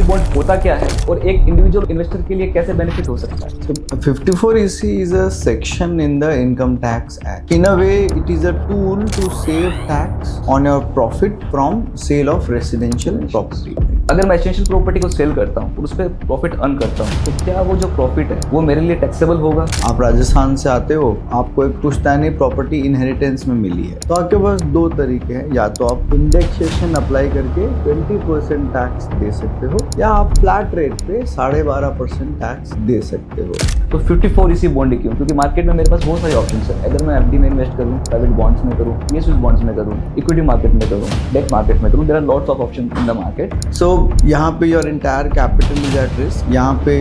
54EC bond होता क्या है और एक इंडिविजुअल इन्वेस्टर के लिए कैसे बेनिफिट हो सकता है? So 54EC is a section in the Income Tax Act. In a way, it is a tool to save tax on your profit from sale of residential property. अगर मैं residential property को cell करता हूँ और उस पर profit earn करता हूँ तो क्या वो जो प्रॉफिट है वो मेरे लिए टैक्सेबल होगा? आप राजस्थान से आते हो, आपको एक पुश्तैनी प्रॉपर्टी इनहेरिटेंस में मिली है, तो आपके पास दो तरीके हैं। या तो आप इंडेक्सेशन अप्लाई करके 20% टैक्स दे सकते हो, या आप फ्लैट रेट पे 12.5% टैक्स दे सकते हो। तो 54EC बॉन्ड क्यों? क्योंकि मार्केट में मेरे पास बहुत सारे ऑप्शन है। अगर मैं एफडी में इन्वेस्ट करूँ, प्राइवेट बॉन्ड्स में करूँ, पीएसयू बॉन्ड्स में करूँ, इक्विटी मार्केट में करूँ, डेट मार्केट में करूँ, there are lots of option in the market. So यहाँ पे your entire capital is at risk. यहाँ पे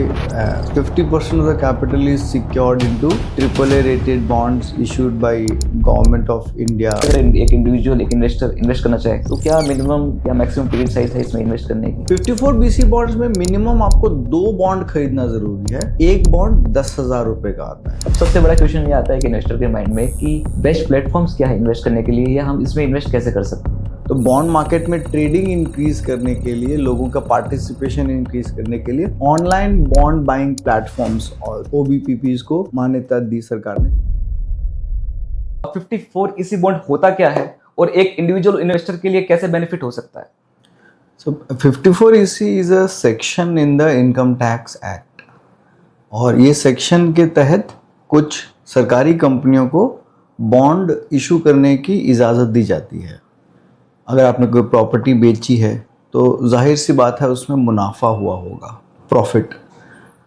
50% of the capital is secured into AAA rated bonds issued by government of India. अगर एक individual एक investor invest करना चाहे तो क्या मिनिमम या मैक्सिमम टिकट साइज है इसमें इन्वेस्ट करने की? 54BC बॉन्ड्स में मिनिमम आपको 2 बॉन्ड खरीदना जरूरी है। एक बॉन्ड 10,000 रुपए का आता है। अब सबसे बड़ा क्वेश्चन ये आता है कि इन्वेस्टर के माइंड में कि बेस्ट प्लेटफॉर्म्स क्या है इन्वेस्ट करने के लिए, या हम इसमें इन्वेस्ट कैसे कर सकते हैं? तो बॉन्ड मार्केट में ट्रेडिंग इंक्रीज करने के लिए, लोगों का पार्टिसिपेशन इंक्रीज करने के लिए ऑनलाइन बॉन्ड बाइंग प्लेटफॉर्म्स और OBPPs को मान्यता दी सरकार ने। 54EC बॉन्ड होता क्या है और एक इंडिविजुअल इन्वेस्टर के लिए कैसे बेनिफिट हो सकता है? So 54EC is a section in the Income Tax Act, और ये सेक्शन के तहत कुछ सरकारी कंपनियों को बॉन्ड इशू करने की इजाज़त दी जाती है। अगर आपने कोई प्रॉपर्टी बेची है तो जाहिर सी बात है उसमें मुनाफा हुआ होगा, प्रॉफिट।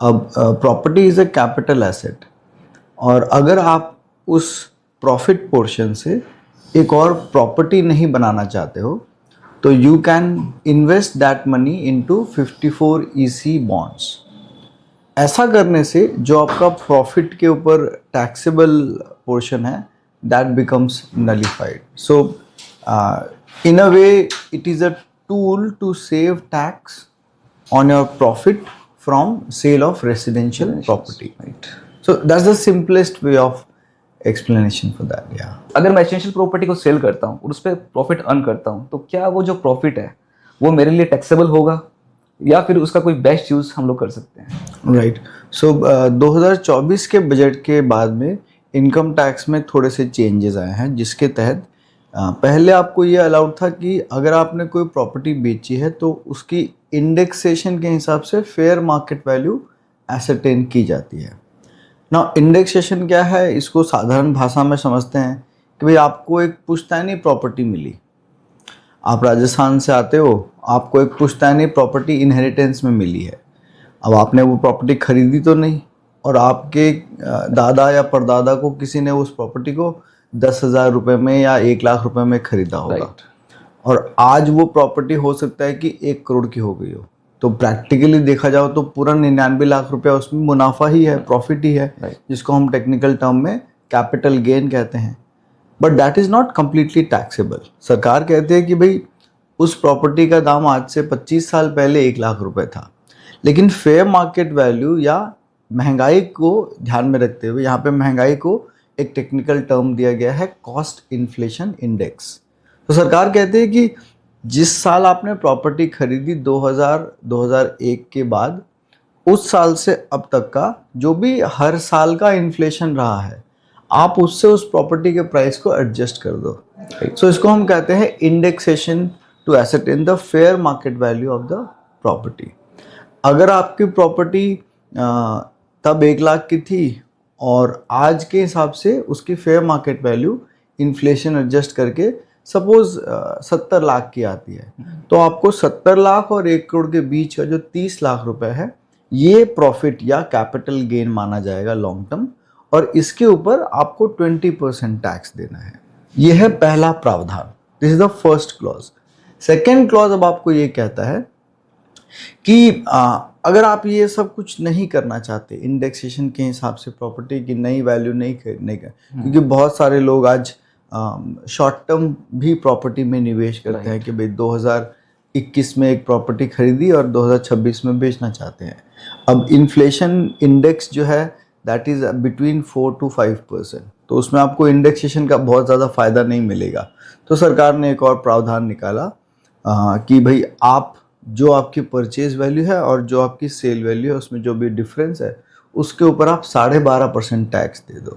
अब property is a capital asset, और अगर आप उस प्रॉफिट पोर्शन से एक और प्रॉपर्टी नहीं बनाना चाहते हो तो you can invest that money into 54EC bonds. ऐसा करने से जो आपका प्रॉफिट के ऊपर टैक्सेबल पोर्शन है that becomes nullified. So in a way it is a tool to save tax on your profit from sale of residential property. So that's the simplest way of explanation for that. या अगर मैं residential property को cell करता हूँ और उस पर profit earn करता हूँ तो क्या वो जो प्रॉफिट है वो मेरे लिए टैक्सेबल होगा, या फिर उसका कोई बेस्ट यूज हम लोग कर सकते हैं? राइट। सो 2024 के बजट के बाद में इनकम टैक्स में थोड़े से चेंजेस आए हैं, जिसके तहत पहले आपको ये अलाउड था कि अगर आपने कोई प्रॉपर्टी बेची है तो उसकी इंडेक्सेशन के हिसाब से फेयर मार्केट वैल्यू एसरटेन की जाती है ना। इंडेक्सेशन क्या है, इसको साधारण भाषा में समझते हैं कि भाई आपको एक पुश्तैनी प्रॉपर्टी मिली, आप राजस्थान से आते हो, आपको एक पुश्तैनी प्रॉपर्टी इनहेरिटेंस में मिली है। अब आपने वो प्रॉपर्टी खरीदी तो नहीं, और आपके दादा या परदादा को किसी ने उस प्रॉपर्टी को 10,000 रुपये में या 1 लाख रुपए में खरीदा होगा। और आज वो प्रॉपर्टी हो सकता है कि 1 करोड़ की हो गई हो। तो प्रैक्टिकली देखा जाओ तो पूरा 99 लाख रुपया उसमें मुनाफा ही है, प्रॉफिट ही है, जिसको हम टेक्निकल टर्म में कैपिटल गेन कहते हैं। But that is not completely taxable. सरकार कहती है कि भाई उस प्रॉपर्टी का दाम आज से 25 साल पहले 1 लाख रुपए था, लेकिन फेयर मार्केट वैल्यू या महंगाई को ध्यान में रखते हुए, यहाँ पे महंगाई को एक टेक्निकल टर्म दिया गया है, कॉस्ट इन्फ्लेशन इंडेक्स। तो सरकार कहती है कि जिस साल आपने प्रॉपर्टी खरीदी 2001 के बाद, उस साल से अब तक का जो भी हर साल का इन्फ्लेशन रहा है, आप उससे उस प्रॉपर्टी के प्राइस को एडजस्ट कर दो। सो इसको हम कहते हैं indexation to ascertain the fair market value of the property. अगर आपकी प्रॉपर्टी तब 1 लाख की थी और आज के हिसाब से उसकी fair market value inflation adjust करके सपोज 70 लाख की आती है, तो आपको 70 लाख और 1 करोड़ के बीच का जो 30 लाख रुपए है, ये प्रॉफिट या कैपिटल गेन माना जाएगा लॉन्ग टर्म, और इसके ऊपर आपको 20% टैक्स देना है। ये है पहला प्रावधान, this is the first clause. Second clause अब आपको ये कहता है कि अगर आप ये सब कुछ नहीं करना चाहते, इंडेक्सेशन के हिसाब से प्रॉपर्टी की नई वैल्यू नहीं खरीदने का, क्योंकि बहुत सारे लोग आज शॉर्ट टर्म भी प्रॉपर्टी में निवेश करते हैं कि भाई 2021 में एक प्रॉपर्टी खरीदी और 2026 में बेचना चाहते हैं। अब इन्फ्लेशन इंडेक्स जो है दैट इज़ बिटवीन 4 to 5%, तो उसमें आपको इंडेक्सेशन का बहुत ज़्यादा फ़ायदा नहीं मिलेगा। तो सरकार ने एक और प्रावधान निकाला कि भाई आप जो आपकी परचेज वैल्यू है और जो आपकी सेल वैल्यू है उसमें जो भी डिफरेंस है उसके ऊपर आप 12.5% टैक्स दे दो।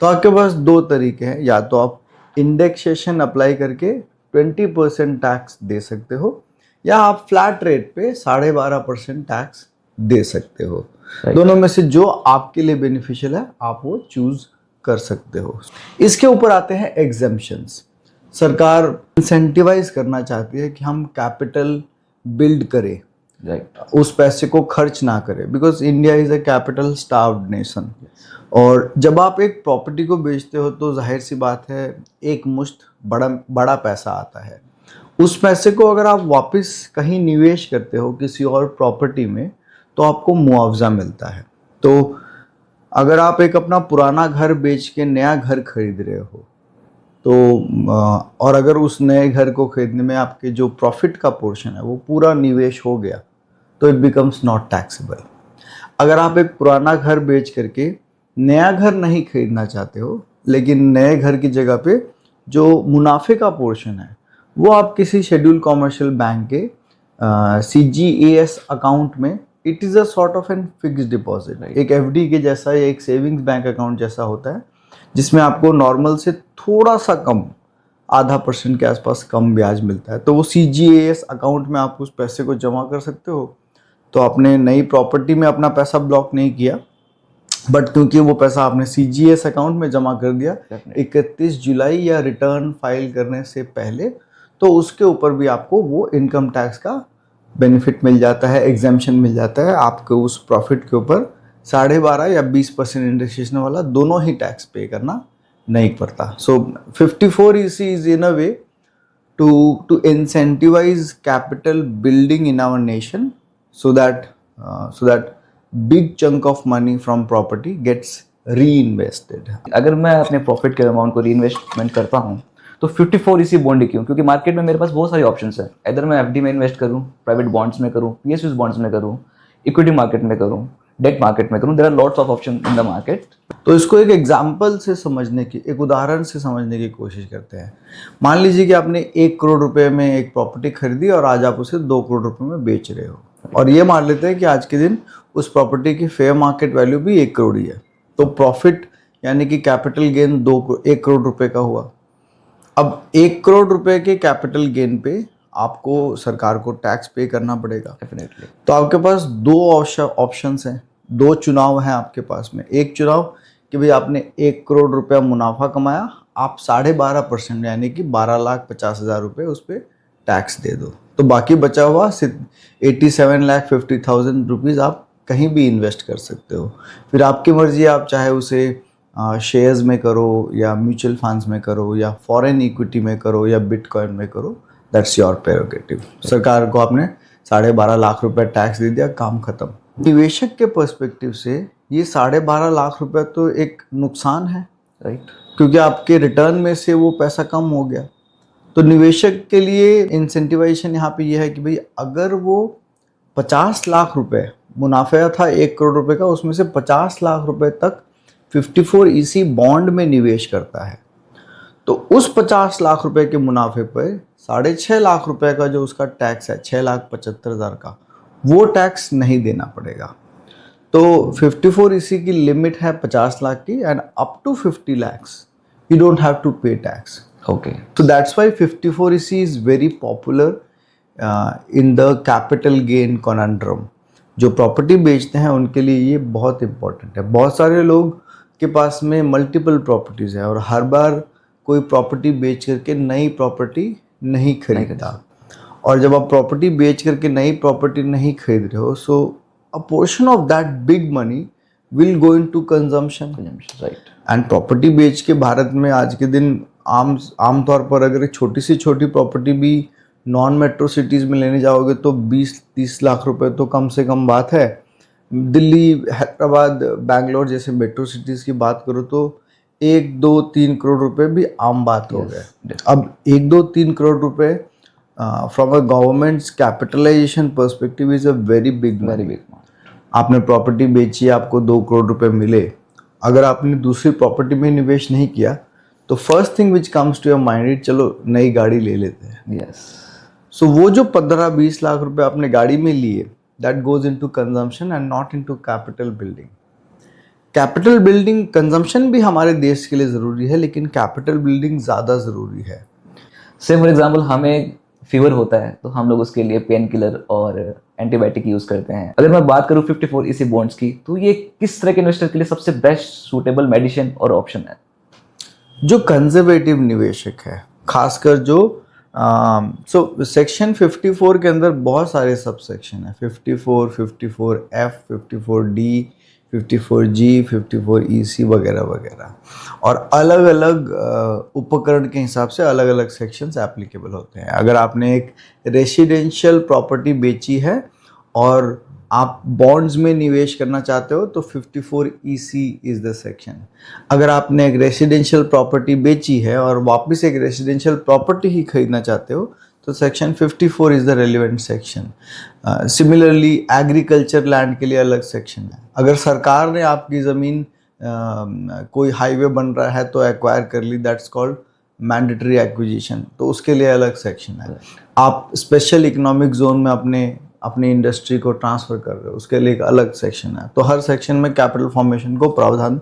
तो आपके पास दो तरीके हैं, या तो आप इंडेक्सेशन अप्लाई करके 20% टैक्स दे सकते हो, या आप फ्लैट रेट पे 12.5% टैक्स दे सकते हो। दोनों में से जो आपके लिए बेनिफिशियल है आप वो चूज कर सकते हो। इसके ऊपर आते हैं एग्जेम्पशंस। सरकार इंसेंटिवाइज करना चाहती है कि हम कैपिटल बिल्ड करें, उस पैसे को खर्च ना करें, because India is a capital starved nation. और जब आप एक प्रॉपर्टी को बेचते हो तो जाहिर सी बात है एक मुश्त बड़ा पैसा आता है। उस पैसे को अगर आप वापस कहीं निवेश करते हो किसी और प्रॉपर्टी में तो आपको मुआवजा मिलता है। तो अगर आप एक अपना पुराना घर बेच के नया घर खरीद रहे हो तो और अगर उस नए घर को खरीदने में आपके जो प्रॉफिट का पोर्शन है वो पूरा निवेश हो गया तो इट बिकम्स नॉट टैक्सेबल। अगर आप एक पुराना घर बेच करके नया घर नहीं खरीदना चाहते हो लेकिन नए घर की जगह पे जो मुनाफे का पोर्शन है वो आप किसी शेड्यूल कॉमर्शियल बैंक के CGAS अकाउंट में, it is a sort of an fixed deposit, एक FD के जैसा या एक सेविंग्स बैंक अकाउंट जैसा होता है जिसमें आपको नॉर्मल से थोड़ा सा कम, 0.5% के आसपास कम ब्याज मिलता है। तो वो CGAS अकाउंट में आप उस पैसे को जमा कर सकते हो। तो आपने नई प्रॉपर्टी में अपना पैसा ब्लॉक नहीं किया, बट क्योंकि वो पैसा आपने CGAS अकाउंट में जमा कर दिया 31 जुलाई या रिटर्न फाइल करने से पहले, तो उसके ऊपर भी आपको वो इनकम टैक्स का बेनिफिट मिल जाता है, एग्जेम्पशन मिल जाता है। आपको उस प्रॉफिट के ऊपर 12.5 या 20% इंडेक्सेशन वाला दोनों ही टैक्स पे करना नहीं पड़ता। सो 54EC is in a way to incentivize capital building in our nation so that big chunk of money from property gets reinvested। अगर मैं अपने प्रॉफिट के अमाउंट को रीइन्वेस्टमेंट करता हूँ तो 54EC बॉन्ड क्यों? क्योंकि मार्केट में मेरे पास बहुत सारी ऑप्शंस है। इधर मैं FD में इन्वेस्ट करूँ, प्राइवेट बॉन्ड्स में करूँ, PSUs बॉन्ड्स में करूँ, इक्विटी मार्केट में करूँ, डेट मार्केट में करूँ, there are lots of option in the market. तो इसको एक एग्जाम्पल से समझने की, एक उदाहरण से समझने की कोशिश करते हैं। मान लीजिए कि आपने 1 करोड़ रुपए में एक प्रॉपर्टी खरीदी और आज आप उसे 2 करोड़ रुपए में बेच रहे हो, और ये मान लेते हैं कि आज के दिन उस प्रॉपर्टी की फेयर मार्केट वैल्यू भी 1 करोड़ ही है। तो प्रॉफिट यानी कि कैपिटल गेन 1 करोड़ रुपए का हुआ। अब 1 करोड़ रुपए के कैपिटल गेन पे आपको सरकार को टैक्स पे करना पड़ेगा डेफिनेटली। तो आपके पास दो ऑप्शंस हैं, दो चुनाव हैं आपके पास में। एक चुनाव कि भाई आपने 1 करोड़ रुपया मुनाफा कमाया, आप 12.5% यानी कि 12,50,000 रुपये उस पर टैक्स दे दो, तो बाकी बचा हुआ 87,50,000 रुपीज़ आप कहीं भी इन्वेस्ट कर सकते हो। फिर आपकी मर्जी है, आप चाहे उसे शेयर्स में करो या म्यूचुअल फंड्स में करो या फॉरेन इक्विटी में करो या बिटकॉइन में करो, दैट्स योर प्रेरोगेटिव। सरकार को आपने 12.5 लाख रुपए टैक्स दे दिया, काम खत्म। निवेशक के पर्सपेक्टिव से ये 12.5 लाख रुपए तो एक नुकसान है, राइट, क्योंकि आपके रिटर्न में से वो पैसा कम हो गया। तो निवेशक के लिए इंसेंटिवाइजेशन यहाँ पे ये है कि भाई अगर वो 50 लाख रुपए मुनाफा था 1 करोड़ रुपए का, उसमें से 50 लाख रुपए तक 54EC बॉन्ड में निवेश करता है, तो उस 50 लाख रुपए के मुनाफे पर 6.5 लाख रुपए का जो उसका टैक्स है 6,75,000 का, वो टैक्स नहीं देना पड़ेगा। तो 54EC की लिमिट है 50 लाख की, and up to 50 lakhs you don't have to pay tax. Okay. So that's why 54EC is very popular in the capital gain conundrum. जो प्रॉपर्टी बेचते हैं उनके लिए ये बहुत इंपॉर्टेंट है। बहुत सारे लोग के पास में मल्टीपल प्रॉपर्टीज है और हर बार कोई प्रॉपर्टी बेच करके नई प्रॉपर्टी नहीं खरीदता, और जब आप प्रॉपर्टी बेच करके नई प्रॉपर्टी नहीं खरीद रहे हो, सो a portion of that big money will go into consumption, right? And property बेच के भारत में आज के दिन आमतौर पर अगर एक छोटी से छोटी प्रॉपर्टी भी नॉन मेट्रो सिटीज़ में लेने जाओगे तो 20-30 लाख रुपए तो कम से कम बात है। दिल्ली, हैदराबाद, बैंगलोर जैसे मेट्रो सिटीज़ की बात करो तो 1-2-3 करोड़ रुपए भी आम बात हो गए। अब 1-2-3 करोड़ रुपए from a government's capitalisation perspective is a very big money. आपने प्रॉपर्टी बेची, आपको 2 करोड़ रुपए मिले, अगर आपने दूसरी प्रॉपर्टी में निवेश नहीं किया तो first thing which comes to your mind, चलो नई गाड़ी ले लेते हैं। यस, सो वो जो 15-20 लाख रुपए आपने गाड़ी में लिए, that goes into consumption and not into capital building. Capital building, consumption भी हमारे देश के लिए ज़रूरी है, लेकिन कैपिटल बिल्डिंग ज़्यादा ज़रूरी है। से फॉर एग्जाम्पल हमें फीवर होता है तो हम लोग उसके लिए पेन किलर और एंटीबायोटिक यूज करते हैं। अगर मैं बात करूं 54 इसी बॉन्ड्स की, तो ये किस तरह के इन्वेस्टर के लिए सबसे बेस्ट सूटेबल मेडिसिन और ऑप्शन है? जो कंजर्वेटिव निवेशक है, खासकर जो सेक्शन 54 के अंदर बहुत सारे सब सेक्शन है, 54, 54F, 54D, 54G, 54EC वगैरह वगैरह, और अलग अलग उपकरण के हिसाब से अलग अलग सेक्शंस एप्लीकेबल होते हैं। अगर आपने एक रेसिडेंशियल प्रॉपर्टी बेची है और आप बॉन्ड्स में निवेश करना चाहते हो तो 54EC इज द सेक्शन। अगर आपने एक रेसिडेंशियल प्रॉपर्टी बेची है और वापस एक रेसिडेंशियल प्रॉपर्टी ही खरीदना चाहते हो तो section 54 is the relevant section. Similarly agriculture land के लिए अलग सेक्शन है। अगर सरकार ने आपकी ज़मीन कोई हाईवे बन रहा है तो एक्वायर कर ली, दैट्स कॉल्ड मैंडेटरी एक्विजिशन, तो उसके लिए अलग सेक्शन है। आप स्पेशल इकोनॉमिक जोन में अपनी इंडस्ट्री को ट्रांसफ़र कर रहे हो, उसके लिए एक अलग सेक्शन है। तो हर सेक्शन में कैपिटल फॉर्मेशन को प्रावधान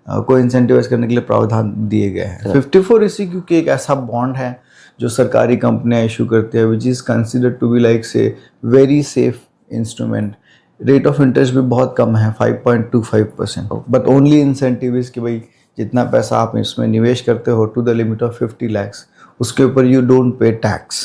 को इंसेंटिवाइज करने के लिए प्रावधान दिए गए हैं। 54EC क्योंकि एक ऐसा बॉन्ड है जो सरकारी कंपनियां इशू करती है, which is considered to be like say very safe instrument. Rate of interest भी बहुत कम है, 5.25%, बट ओनली इंसेंटिव इज कि भाई जितना पैसा आप इसमें निवेश करते हो to the limit of 50 lakhs, उसके ऊपर you don't pay tax.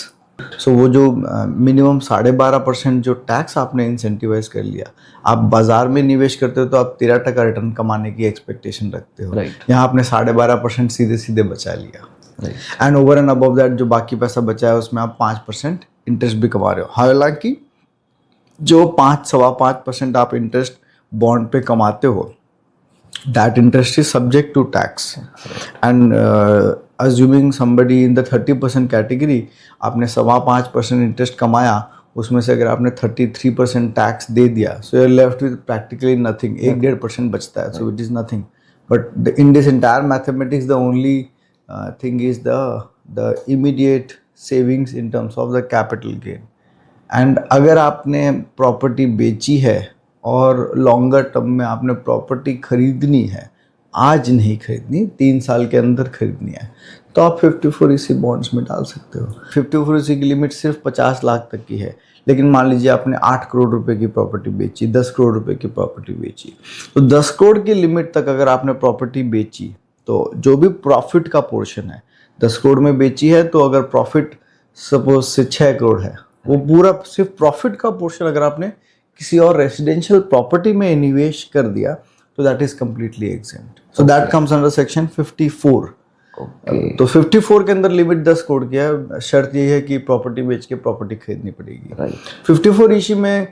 So वो जो मिनिमम 12.5% जो टैक्स आपने इंसेंटिवाइज कर लिया, आप बाजार में निवेश करते हो तो आप 13% रिटर्न कमाने की एक्सपेक्टेशन रखते हो। यहाँ आपने 12.5% सीधे सीधे बचा लिया, and over and above that जो बाकी पैसा बचा है उसमें आप 5% इंटरेस्ट भी कमा रहे हो। हालांकि जो 5-5.25% आप इंटरेस्ट बॉन्ड पे कमाते हो, that interest is subject to tax, and assuming somebody in the 30% category, आपने 5.25% इंटरेस्ट कमाया, उसमें से अगर आपने 33% टैक्स दे दिया, so you're left with practically nothing, 1-1.5% बचता है, so it is nothing. But in this entire mathematics, the only thing is the immediate savings in terms of the capital gain. And अगर आपने प्रॉपर्टी बेची है और longer term में आपने property खरीदनी है, आज नहीं खरीदनी, 3 साल के अंदर खरीदनी है, तो आप 54EC बॉन्ड्स में डाल सकते हो। 54EC की लिमिट सिर्फ 50 लाख तक की है, लेकिन मान लीजिए आपने 8 करोड़ रुपए की प्रॉपर्टी बेची, 10 करोड़ रुपए की प्रॉपर्टी बेची, तो 10 करोड़ की लिमिट तक अगर आपने प्रॉपर्टी बेची तो जो भी प्रॉफिट का पोर्शन है, 10 करोड़ में बेची है तो अगर प्रॉफिट सपोज से 6 करोड़ है, वो पूरा सिर्फ प्रॉफिट का पोर्शन अगर आपने किसी और रेसिडेंशियल प्रॉपर्टी में निवेश कर दिया तो that is completely exempt. So that comes under section 54। तो 54 के अंदर लिमिट 10 करोड़ की है, शर्त यही है कि प्रॉपर्टी बेच के प्रॉपर्टी खरीदनी पड़ेगी। 54EC में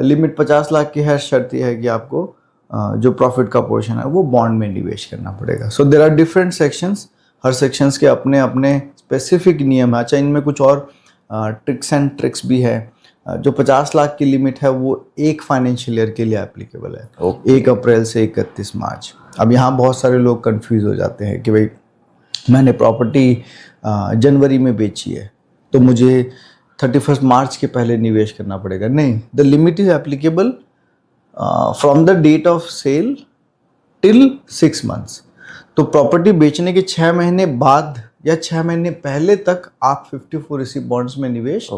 लिमिट 50 लाख की है, शर्त यह है कि आपको जो प्रॉफिट का पोर्शन है वो बॉन्ड में निवेश करना पड़ेगा। So there are different sections, हर सेक्शंस के अपने अपने स्पेसिफिक नियम है। अच्छा, इनमें कुछ और ट्रिक्स एंड ट्रिक्स भी है। जो 50 लाख की लिमिट है वो एक फाइनेंशियल ईयर के लिए एप्लीकेबल है, 1 अप्रैल से 31 मार्च। अब यहाँ बहुत सारे लोग कंफ्यूज हो जाते हैं कि भाई मैंने प्रॉपर्टी जनवरी में बेची है तो मुझे 31 मार्च के पहले निवेश करना पड़ेगा। नहीं, the limit is applicable from the date of sale till 6 months। तो प्रॉपर्टी बेचने के 6 महीने बाद या 6 महीने पहले तक आप 54EC बॉन्ड्स में निवेश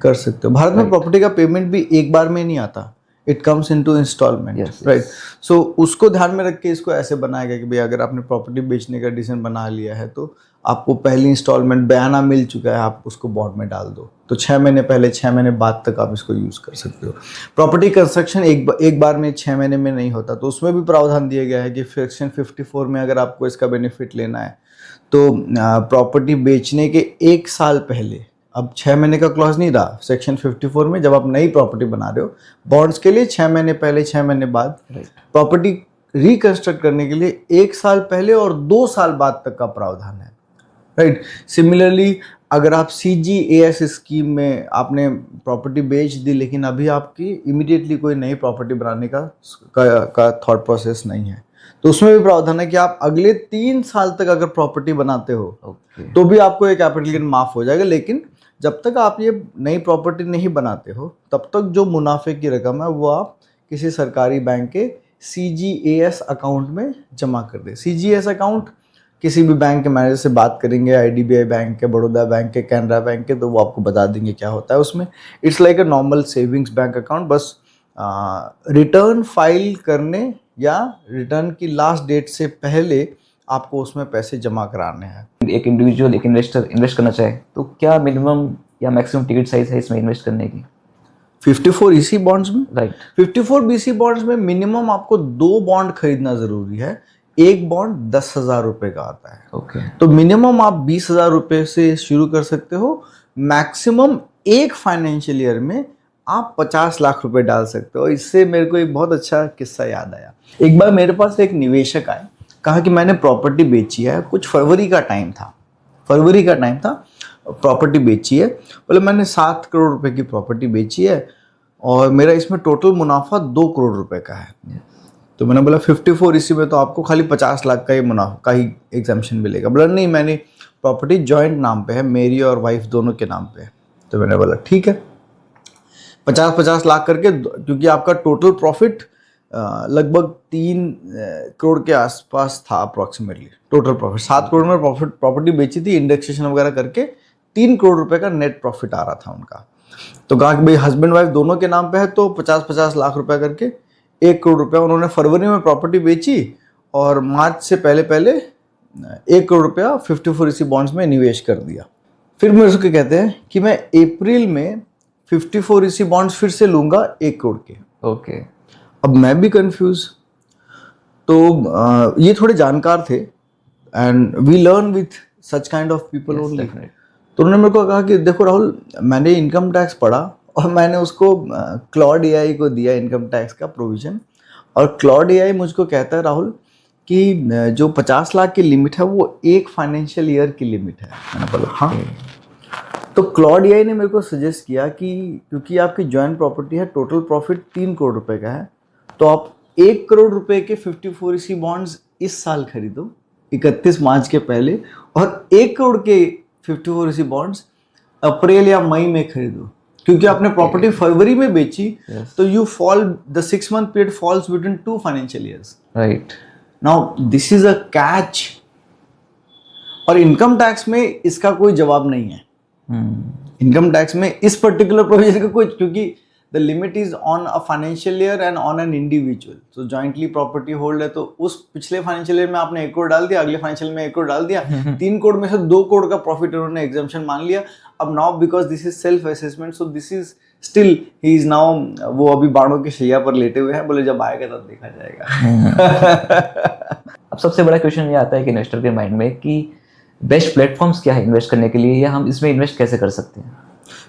कर सकते हो। भारत में प्रॉपर्टी का पेमेंट भी एक बार में नहीं आता, it comes into instalment, right. So उसको ध्यान में रख के इसको ऐसे बनाया गया कि भाई अगर आपने प्रॉपर्टी बेचने का डिसीजन बना लिया है तो आपको पहली इंस्टॉलमेंट बयाना मिल चुका है, आप उसको बॉन्ड में डाल दो, तो 6 महीने पहले 6 महीने बाद तक आप इसको यूज़ कर सकते हो। प्रॉपर्टी कंस्ट्रक्शन एक बार में 6 महीने में नहीं होता, तो उसमें भी प्रावधान दिया गया है कि सेक्शन 54 में अगर आपको इसका बेनिफिट लेना है तो प्रॉपर्टी बेचने के 1 साल पहले, अब 6 महीने का क्लॉज नहीं रहा सेक्शन 54 में, जब आप नई प्रॉपर्टी बना रहे हो बॉन्ड्स के लिए 6 महीने पहले 6 महीने बाद, प्रॉपर्टी रिकंस्ट्रक्ट करने के लिए 1 साल पहले और 2 साल बाद तक का प्रावधान है, राइट। सिमिलरली अगर आप CGAS स्कीम में आपने प्रॉपर्टी बेच दी लेकिन अभी आपकी इमीडिएटली कोई नई प्रॉपर्टी बनाने का थॉट प्रोसेस नहीं है, तो उसमें भी प्रावधान है कि आप अगले 3 साल तक अगर प्रॉपर्टी बनाते हो तो भी आपको एक कैपिटल गेन माफ हो जाएगा, लेकिन जब तक आप ये नई प्रॉपर्टी नहीं बनाते हो तब तक जो मुनाफे की रकम है वो आप किसी सरकारी बैंक के CGAS अकाउंट में जमा कर दें। CGAS अकाउंट किसी भी बैंक के मैनेजर से बात करेंगे, IDBI बैंक के, बड़ौदा बैंक के, कैनरा बैंक के, तो वो आपको बता देंगे क्या होता है उसमें। It's like a normal savings bank account, बस रिटर्न फाइल करने या रिटर्न की लास्ट डेट से पहले आपको उसमें पैसे जमा कराने हैं। एक इंडिविजुअल, एक इन्वेस्टर इन्वेस्ट करना चाहे तो क्या मिनिमम या मैक्सिमम टिकट साइज है इसमें इन्वेस्ट करने की? 54 EC बॉन्ड्स में, राइट। 54 BC बॉन्ड्स में मिनिमम आपको 2 बॉन्ड खरीदना जरूरी है। एक बॉन्ड 10,000 रुपए का आता है। ओके। तो मिनिमम आप 20,000 रुपए से शुरू कर सकते हो, मैक्सिमम एक फाइनेंशियल ईयर में आप 50 लाख रुपए डाल सकते हो। इससे मेरे को एक बहुत अच्छा किस्सा याद आया। एक बार मेरे पास एक निवेशक आए, कहा कि मैंने प्रॉपर्टी बेची है, कुछ फरवरी का टाइम था, प्रॉपर्टी बेची है। बोले मैंने 7 करोड़ रुपए की प्रॉपर्टी बेची है और मेरा इसमें टोटल मुनाफा 2 करोड़ रुपए का है। तो मैंने बोला 54 EC में तो आपको खाली 50 लाख का ही मुनाफा का ही एग्जाम्पशन मिलेगा। बोला नहीं, मैंने प्रॉपर्टी जॉइंट नाम पे है, मेरी और वाइफ दोनों के नाम पे है। तो मैंने बोला ठीक है, 50-50 लाख करके, क्योंकि आपका टोटल प्रॉफिट लगभग 3 करोड़ के आसपास था अप्रॉक्सीमेटली टोटल प्रॉफिट। 7 करोड़ में प्रॉपर्टी बेची थी, इंडेक्सेशन वगैरह करके 3 करोड़ रुपए का नेट प्रॉफिट आ रहा था उनका। तो कहा कि भाई हस्बैंड वाइफ दोनों के नाम पे है तो 50-50 लाख रुपए करके 1 करोड़ रुपया उन्होंने फरवरी में प्रॉपर्टी बेची और मार्च से पहले 1 करोड़ रुपया 54 EC बॉन्ड्स में निवेश कर दिया। फिर मेरे को कहते हैं कि मैं अप्रैल में 54 EC बॉन्ड्स फिर से लूंगा 1 करोड़ के। ओके। अब मैं भी कंफ्यूज। तो ये थोड़े जानकार थे and we learn with such kind of people only. तो उन्होंने मेरे को कहा कि देखो राहुल, मैंने इनकम टैक्स पढ़ा और मैंने उसको क्लॉड AI को दिया इनकम टैक्स का प्रोविजन, और क्लॉड AI मुझको कहता है राहुल कि जो 50 लाख की लिमिट है वो एक फाइनेंशियल ईयर की लिमिट है। मैंने बोला हाँ। तो क्लॉड AI ने मेरे को सजेस्ट किया कि क्योंकि आपकी जॉइंट प्रॉपर्टी है, टोटल प्रॉफिट 3 करोड़ रुपए का है, तो आप 1 करोड़ रुपए के 54 EC बॉन्ड्स इस साल खरीदो 31 मार्च के पहले, और 1 करोड़ के 54 EC बॉन्ड्स अप्रैल या मई में खरीदो, क्योंकि आपने प्रॉपर्टी फरवरी में बेची। तो you fall, the 6 month period falls between 2 financial years. Right. Now this is a catch, और इनकम टैक्स में इसका कोई जवाब नहीं है। इनकम टैक्स में इस पर्टिकुलर प्रोविजन का कोई, क्योंकि the limit is on a financial year and on an individual. So jointly property hold है, तो उस पिछले फाइनेंशियल ईयर में आपने 1 करोड़ डाल दिया, अगले फाइनेंशियल में 1 करोड़ डाल दिया, 3 करोड़ में से 2 करोड़ का प्रॉफिट उन्होंने एग्जाम्पशन मान लिया। अब now because this is self assessment, so this is still he is now, वो अभी बाणों की शैया पर लेटे हुए हैं, बोले जब आएगा तब देखा जाएगा। अब सबसे बड़ा क्वेश्चन ये आता है कि इन्वेस्टर के माइंड में कि बेस्ट प्लेटफॉर्म्स क्या है इन्वेस्ट करने के लिए, या हम इसमें इन्वेस्ट कैसे कर सकते हैं?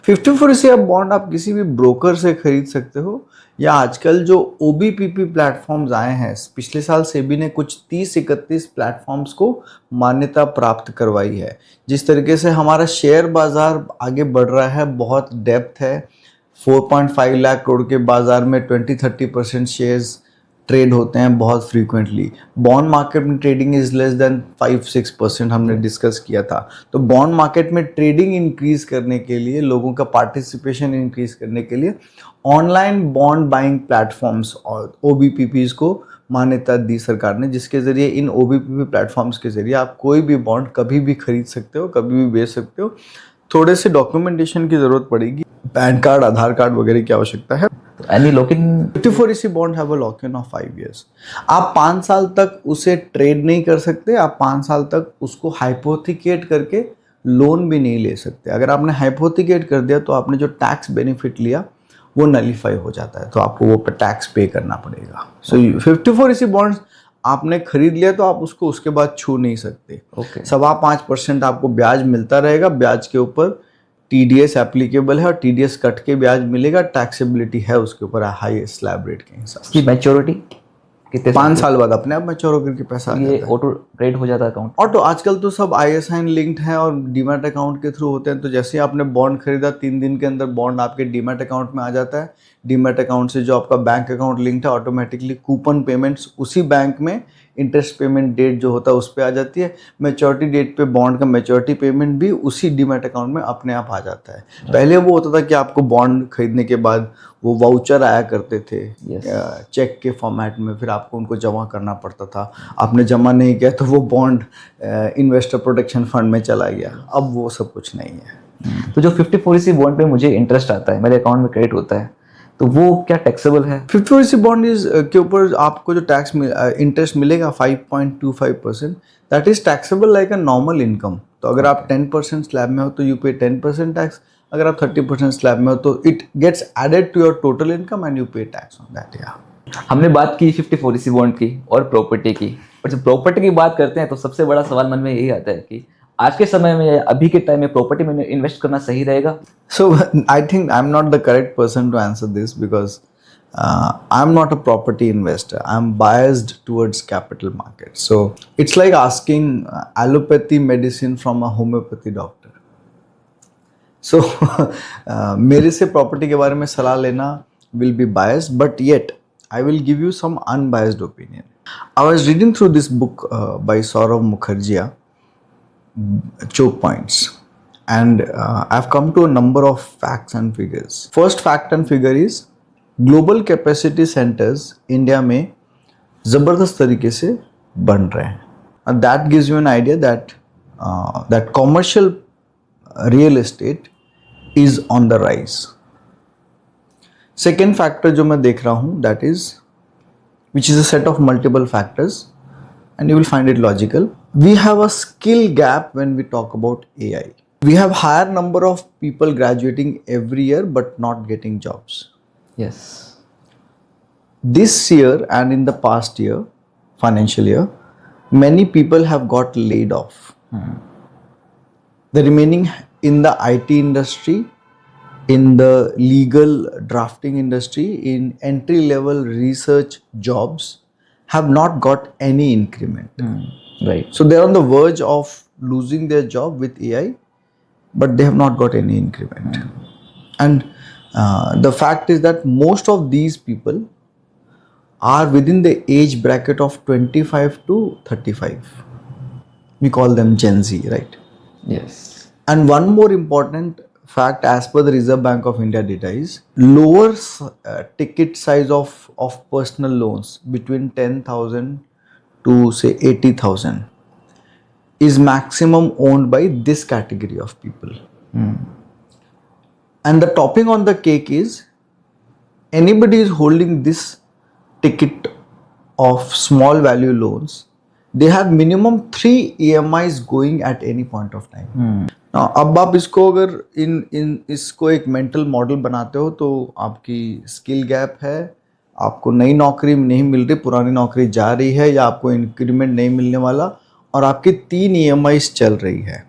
54 EC बॉन्ड आप किसी भी ब्रोकर से खरीद सकते हो, या आजकल जो OBPP प्लेटफॉर्म्स आए हैं, पिछले साल सेबी ने कुछ 30-31 प्लेटफॉर्म्स को मान्यता प्राप्त करवाई है। जिस तरीके से हमारा शेयर बाजार आगे बढ़ रहा है, बहुत डेप्थ है, 4.5 लाख करोड़ के बाजार में 20-30% शेयर्स ट्रेड होते हैं बहुत फ्रीक्वेंटली। बॉन्ड मार्केट में ट्रेडिंग इज लेस देन 5-6%, हमने डिस्कस किया था। तो बॉन्ड मार्केट में ट्रेडिंग इंक्रीज करने के लिए, लोगों का पार्टिसिपेशन इंक्रीज करने के लिए ऑनलाइन बॉन्ड बाइंग प्लेटफॉर्म्स और OBPPs को मान्यता दी सरकार ने, जिसके ज़रिए इन OBPP प्लेटफॉर्म्स के ज़रिए आप कोई भी बॉन्ड कभी भी खरीद सकते हो, कभी भी बेच सकते हो। थोड़े से डॉक्यूमेंटेशन की ज़रूरत पड़ेगी, पैन कार्ड, आधार कार्ड वगैरह की आवश्यकता है। Any lock in? 54 EC bond have a lock in of 5 years। आप 5 साल तक उसे ट्रेड नहीं कर सकते, आप 5 साल तक उसको हाइपोथिकेट करके लोन भी नहीं ले सकते। अगर आपने हाइपोथिकेट कर दिया तो आपने जो टैक्स बेनिफिट लिया वो नलीफाई हो जाता है, तो आपको वो टैक्स पे करना पड़ेगा। सो 54 EC बॉन्ड्स आपने खरीद लिया तो आप उसको उसके बाद छू नहीं सकते। ओके। 5.25% आपको ब्याज मिलता रहेगा, ब्याज के ऊपर TDS एप्लीकेबल है और TDS कट के ब्याज मिलेगा, टैक्सेबिलिटी है उसके ऊपर हाई स्लैब रेट के हिसाब से। इसकी मैच्योरिटी कितने? 5 साल बाद अपने आप मैच्योर होकर के पैसा आ ये जाता है। ऑटो ट्रेड हो जाता है अकाउंट? ऑटो, आजकल तो सब ISIN लिंक्ड है और डीमैट अकाउंट के थ्रू होते हैं। तो जैसे ही आपने बॉन्ड खरीदा, 3 दिन के अंदर बॉन्ड आपके डीमैट अकाउंट में आ जाता है। डीमैट अकाउंट से जो आपका बैंक अकाउंट लिंक है ऑटोमेटिकली कूपन पेमेंट्स उसी बैंक में इंटरेस्ट पेमेंट डेट जो होता है उस पर आ जाती है। मैच्योरिटी डेट पे बॉन्ड का मैच्योरिटी पेमेंट भी उसी डीमैट अकाउंट में अपने आप आ जाता है। पहले वो होता था कि आपको बॉन्ड खरीदने के बाद वो वाउचर आया करते थे चेक के फॉर्मेट में, फिर आपको उनको जमा करना पड़ता था। आपने जमा नहीं किया तो वो बॉन्ड इन्वेस्टर प्रोटेक्शन फंड में चला गया। अब वो सब कुछ नहीं है। तो जो 54 बॉन्ड पे मुझे इंटरेस्ट आता है, मेरे अकाउंट में क्रेडिट होता है, तो वो क्या टैक्सेबल है? 54 बॉन्ड के ऊपर आपको जो टैक्स इंटरेस्ट मिलेगा 5.25%, that is taxable like a normal income. तो अगर आप 10% स्लैब में हो तो यू पे 10% टैक्स, अगर आप 30% स्लैब में हो तो it gets added to your total income and you pay tax on that. या हमने बात की 54 बॉन्ड की और प्रॉपर्टी की, और जब प्रॉपर्टी की बात करते हैं तो सबसे बड़ा सवाल मन में यही आता है कि आज के समय में, अभी के टाइम में प्रॉपर्टी में इन्वेस्ट करना सही रहेगा? So I think I'm not the correct person to answer this because I'm not a property investor. I'm biased towards capital markets. So it's like asking allopathy medicine from a homeopathy doctor. So मेरे से property के बारे में सलाह लेना will be biased, but yet I will give you some unbiased opinion. I was reading through this book by Saurav Mukherjee, Choke Points, and I've come to a number of facts and figures. First fact and figure is global capacity centers India में ज़बरदस्त तरीके से बन रहे हैं, and that gives you an idea that that commercial real estate is on the rise. Second factor जो मैं देख रहा हूँ, that is which is a set of multiple factors and you will find it logical. We have a skill gap when we talk about AI. We have higher number of people graduating every year but not getting jobs. Yes. This year and in the past year, financial year, many people have got laid off. The remaining in the IT industry, in the legal drafting industry, in entry level research jobs have not got any increment. Right. So they're on the verge of losing their job with AI, but they have not got any increment. And the fact is that most of these people are within the age bracket of 25 to 35. We call them Gen Z, right? Yes. And one more important fact as per the Reserve Bank of India data is lower ticket size of personal loans between 10,000 to say 80,000 is maximum owned by this category of people. And the topping on the cake is anybody is holding this ticket of small value loans, they have minimum 3 EMIs going at any point of time. Now, अब आप इसको अगर इसको एक mental model बनाते हो तो आपकी स्किल गैप है, आपको नई नौकरी नहीं मिल रही, पुरानी नौकरी जा रही है, या आपको इंक्रीमेंट नहीं मिलने वाला, और आपकी 3 EMIs चल रही है।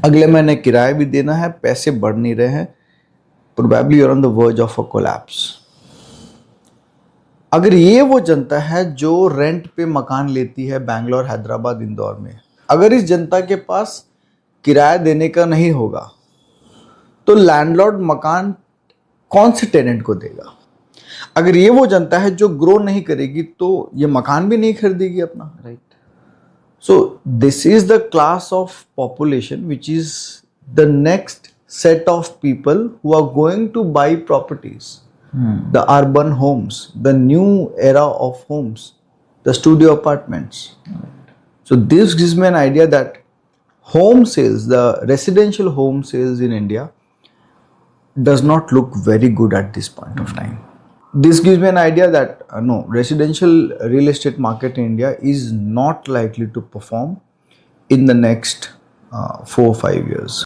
अगले महीने किराया भी देना है, पैसे बढ़ नहीं रहे हैं, probably you are on the verge of a collapse. अगर ये वो जनता है जो रेंट पे मकान लेती है बैंगलोर, हैदराबाद, इंदौर में, अगर इस जनता के पास किराया देने का नहीं होगा तो लैंडलॉर्ड मकान कौन से टेनेंट को देगा? अगर ये वो जनता है जो ग्रो नहीं करेगी तो ये मकान भी नहीं खरीदेगी अपना, right? So this is the class of population which is the next set of people who are going to buy properties, the urban homes, the new era of homes, the studio apartments. So this gives me an idea that home sales, the residential home sales in India does not look very good at this point of time. This gives me an idea that no, residential real estate market in India is not likely to perform in the next 4 or 5 years.